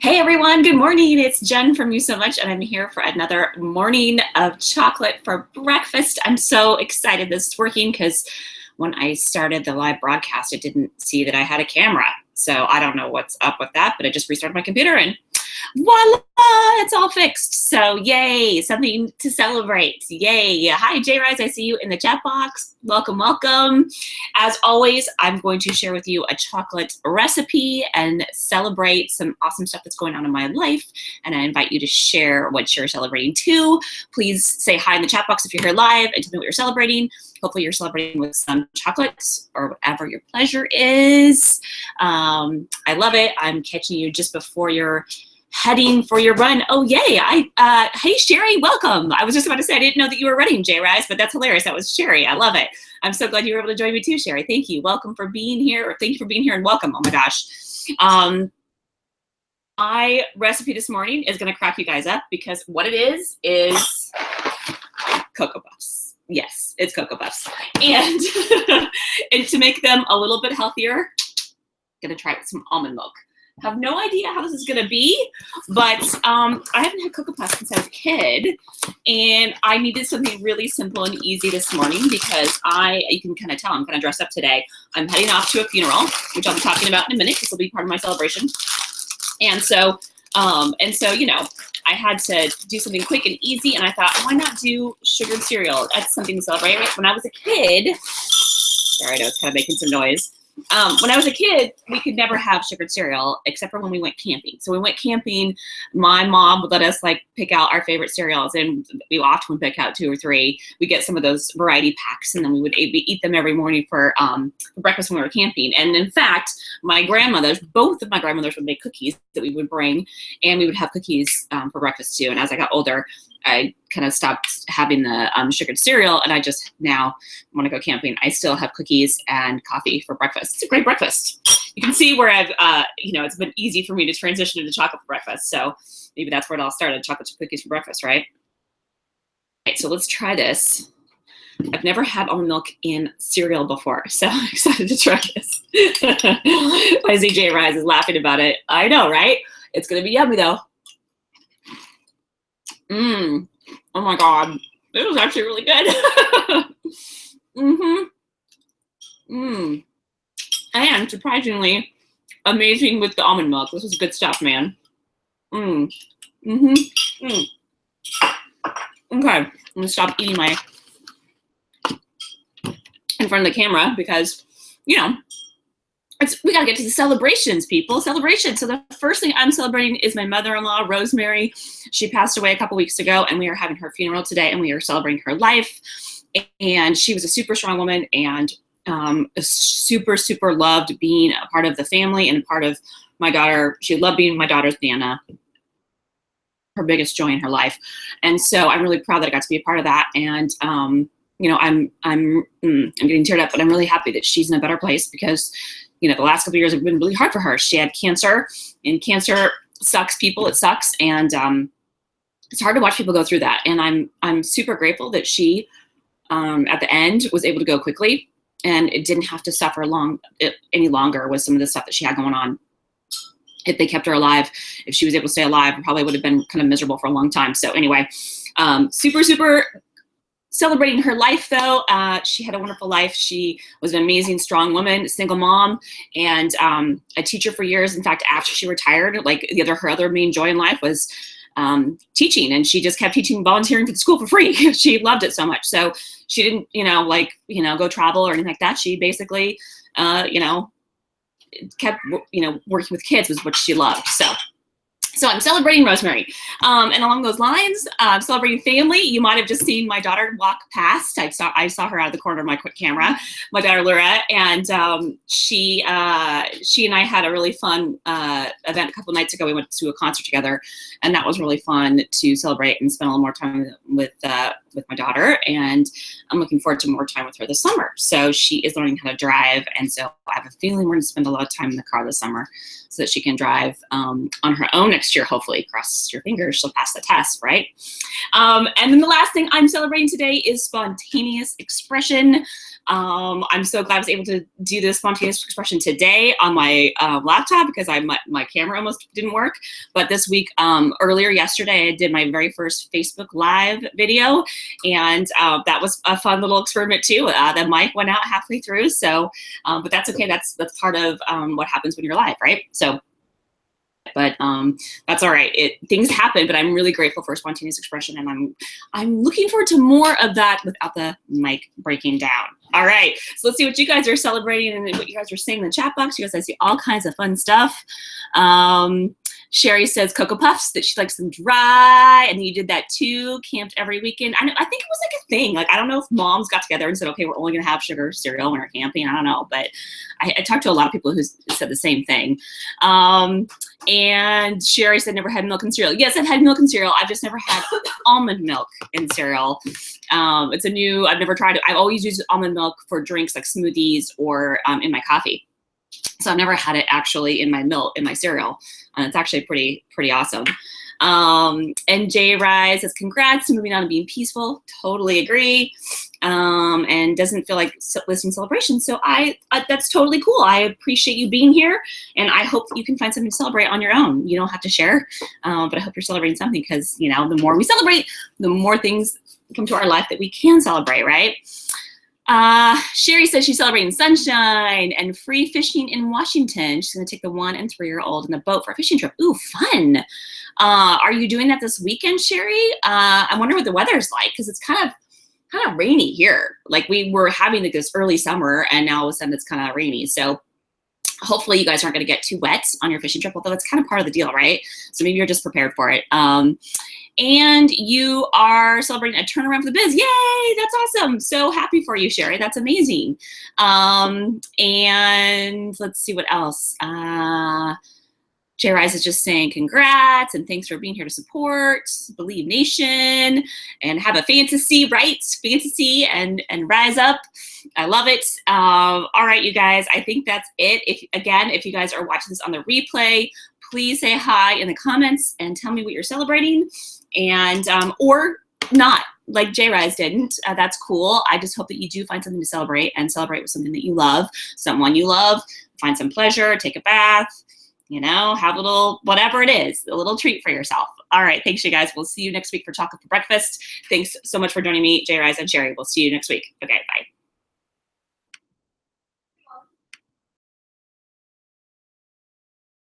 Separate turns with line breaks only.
Hey everyone, good morning. It's Jen from You So Much, and I'm here for another morning of chocolate for breakfast. I'm so excited this is working because when I started the live broadcast, it didn't see that I had a camera. So I don't know what's up with that, but I just restarted my computer and voila, it's all fixed. So yay, something to celebrate. Yay. Hi, J Rise, I see you in the chat box. Welcome, welcome. As always, I'm going to share with you a chocolate recipe and celebrate some awesome stuff that's going on in my life. And I invite you to share what you're celebrating too. Please say hi in the chat box if you're here live and tell me what you're celebrating. Hopefully you're celebrating with some chocolates or whatever your pleasure is. I love it. I'm catching you just before you're heading for your run. Oh, yay. Hey, Sherry, welcome. I was just about to say, I didn't know that you were running, J-Rise, but that's hilarious. That was Sherry. I love it. I'm so glad you were able to join me too, Sherry. Thank you. Welcome for being here, or thank you for being here and welcome. Oh my gosh. My recipe this morning is going to crack you guys up because what it is Cocoa Puffs. Yes, it's Cocoa Puffs. And, and to make them a little bit healthier, I'm going to try it with some almond milk. Have no idea how this is going to be, but I haven't had Cocoa Puffs since I was a kid, and I needed something really simple and easy this morning because you can kind of tell I'm kind of dressed up today. I'm heading off to a funeral, which I'll be talking about in a minute. This will be part of my celebration. And so, you know, I had to do something quick and easy, and I thought, why not do sugared cereal? That's something to celebrate. When I was a kid, sorry, I know it's kind of making some noise. When I was a kid, we could never have sugared cereal except for when we went camping. So when we went camping, my mom would let us like pick out our favorite cereals, and we often would pick out 2 or 3. We get some of those variety packs, and then we would eat them every morning for breakfast when we were camping. And in fact, both of my grandmothers would make cookies that we would bring, and we would have cookies for breakfast too. And as I got older, I kind of stopped having the sugared cereal, and I just now, when I go camping, I still have cookies and coffee for breakfast. It's a great breakfast. You can see where I've, it's been easy for me to transition into chocolate for breakfast. So maybe that's where it all started, chocolate chip cookies for breakfast, right? All right, so let's try this. I've never had almond milk in cereal before, so I'm excited to try this. My ZJ Rise is laughing about it. I know, right? It's going to be yummy, though. Oh my God. This was actually really good. And surprisingly amazing with the almond milk. This is good stuff, man. Okay, I'm gonna stop eating in front of the camera because, you know, we gotta get to the celebrations, people. Celebrations. So the first thing I'm celebrating is my mother-in-law, Rosemary. She passed away a couple weeks ago, and we are having her funeral today, and we are celebrating her life. And she was a super strong woman, and super, super loved being a part of the family and part of my daughter. She loved being my daughter's Nana, her biggest joy in her life. And so I'm really proud that I got to be a part of that. And you know, I'm getting teared up, but I'm really happy that she's in a better place because, you know, the last couple of years have been really hard for her. She had cancer, and cancer sucks, people. It sucks, and it's hard to watch people go through that. And I'm super grateful that she, at the end, was able to go quickly, and it didn't have to suffer any longer with some of the stuff that she had going on. If they kept her alive, if she was able to stay alive, it probably would have been kind of miserable for a long time. So anyway, super, super celebrating her life, though. She had a wonderful life. She was an amazing, strong woman, single mom, and a teacher for years. In fact, after she retired, like her other main joy in life was teaching, and she just kept teaching, volunteering for the school for free. She loved it so much. So she didn't, go travel or anything like that. She basically, kept, working with kids was what she loved. So I'm celebrating Rosemary. And along those lines, celebrating family. You might have just seen my daughter walk past. I saw her out of the corner of my quick camera, my daughter Laura, and she and I had a really fun event a couple nights ago. We went to a concert together, and that was really fun to celebrate and spend a little more time with with my daughter, and I'm looking forward to more time with her this summer. So she is learning how to drive, and so I have a feeling we're going to spend a lot of time in the car this summer so that she can drive on her own next year. Hopefully, cross your fingers, she'll pass the test, right? And then the last thing I'm celebrating today is spontaneous expression. I'm so glad I was able to do this spontaneous expression today on my laptop because my camera almost didn't work. But this week, earlier yesterday, I did my very first Facebook Live video, and that was a fun little experiment too. The mic went out halfway through, so but that's okay. That's part of what happens when you're live, right? So. But that's all right. Things happen, but I'm really grateful for spontaneous expression, and I'm looking forward to more of that without the mic breaking down. All right, so let's see what you guys are celebrating and what you guys are saying in the chat box. You guys, I see all kinds of fun stuff. Sherry says Cocoa Puffs, that she likes them dry, and you did that too, camped every weekend. I think it was like a thing. Like, I don't know if moms got together and said, okay, we're only gonna have sugar cereal when we're camping. I don't know, but I talked to a lot of people who said the same thing. And Sherry said never had milk and cereal. Yes, I've had milk and cereal. I've just never had almond milk in cereal. It's a new, I've never tried it. I've always used almond milk for drinks like smoothies or in my coffee. So I've never had it actually in my milk, in my cereal. It's actually pretty awesome. And Jay Rise says, congrats, moving on and being peaceful. Totally agree. And doesn't feel like listening celebration. So that's totally cool. I appreciate you being here, and I hope you can find something to celebrate on your own. You don't have to share, but I hope you're celebrating something, because, you know, the more we celebrate, the more things come to our life that we can celebrate, right? Sherry says she's celebrating sunshine and free fishing in Washington. She's gonna take the 1- and 3-year-old in the boat for a fishing trip. Ooh, fun. Are you doing that this weekend, Sherry? I wonder what the weather's like, because it's kind of rainy here. Like, we were having like this early summer, and now all of a sudden it's kind of rainy. So hopefully you guys aren't gonna get too wet on your fishing trip, although that's kind of part of the deal, right? So maybe you're just prepared for it. And you are celebrating a turnaround for the biz. Yay, that's awesome. So happy for you, Sherry. That's amazing. And let's see what else. Jay Rise is just saying congrats and thanks for being here to support Believe Nation and have a fantasy, right? Fantasy and rise up. I love it. All right, you guys, I think that's it. If you guys are watching this on the replay, please say hi in the comments and tell me what you're celebrating, and or not, like Jay Rise didn't. That's cool. I just hope that you do find something to celebrate, and celebrate with something that you love, someone you love. Find some pleasure, take a bath, you know, have a little, whatever it is, a little treat for yourself. All right, thanks, you guys. We'll see you next week for Chocolate for Breakfast. Thanks so much for joining me, Jay Rise and Sherry. We'll see you next week. Okay, bye.